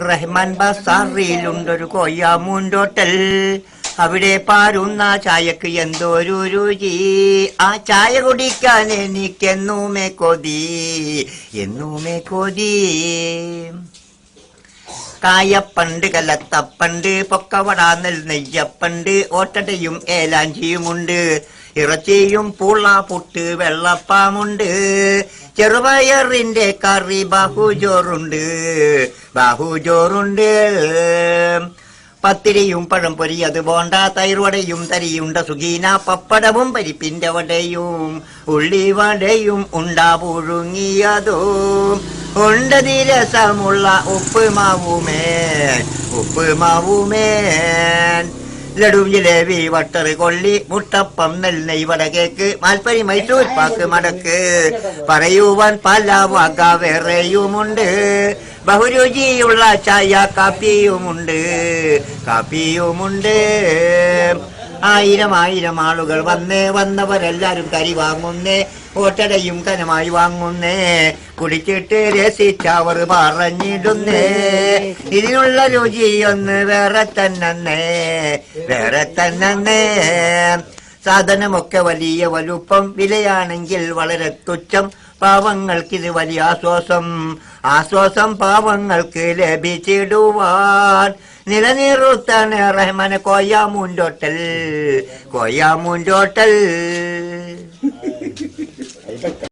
റഹ്മാൻ ബസാറിലുണ്ടൊരു കൊയ്യാമൂണ്ടോട്ടൽ, അവിടെ പാരുന്ന ചായക്ക് എന്തോരു രുചി. ആ ചായ കുടിക്കാൻ എനിക്കെന്നുമേ കൊതി, എന്നുമേ കൊതി. കായപ്പണ്ട്, കലത്തപ്പണ്ട്, പൊക്കവട, നെയ്യപ്പണ്ട്, ഓട്ടടയും ഏലാഞ്ചിയുമുണ്ട്. ഇറച്ചിയും പൂള, പുട്ട്, വെള്ളപ്പാമുണ്ട്. ചെറുപയറിന്റെ കറി ബാഹുജോറുണ്ട്, ബാഹുജോറുണ്ട്. പത്തിരിയും പഴംപൊരി, അത് ബോണ്ട, തൈർവടയും തരിയുണ്ട, സുഗീന, പപ്പടവും പരിപ്പിന്റെ വടയും ഉള്ളിവടയും ഉണ്ടാ പുഴുങ്ങിയതും ഉണ്ടതി രസമുള്ള ഉപ്പുമാവുമേൻ, ഉപ്പുമാവുമേൻ. ലഡു, ജിലേബി, വട്ടർ, കൊള്ളി, മുട്ടപ്പം, നെയ് വട, കേക്ക്, മാൽപ്പരി, മൈസൂർ പാക്ക്, മടക്ക്, പറയുവാൻ പല വക വേറെയുമുണ്ട്. ബഹുരുചിയുള്ള ചായ കാപ്പിയുമുണ്ട്, കാപ്പിയുമുണ്ട്. ആയിരം ആയിരം ആളുകൾ വന്നവരെല്ലാരും കരി വാങ്ങുന്നേ, ഓട്ടടയും കനമായി വാങ്ങുന്നേ. കുടിച്ചിട്ട് രസിച്ചവർ പറഞ്ഞിടുന്നേ, ഇതിനുള്ള രുചിയൊന്ന് വേറെ തന്നെ, വേറെ തന്നെ. സാധനമൊക്കെ വലിയ വലുപ്പം, വിലയാണെങ്കിൽ വളരെ തുച്ഛം. പാവങ്ങൾക്കിത് വലിയ ആശ്വാസം, ആശ്വാസം പാവങ്ങൾക്ക് ലഭിച്ചിടുവാൻ. നിലനിർത്താൻ റഹ്മാൻ കൊയ്യാമൂണ്ടോട്ടൽ, കൊയ്യാമൂണ്ടോട്ടൽ.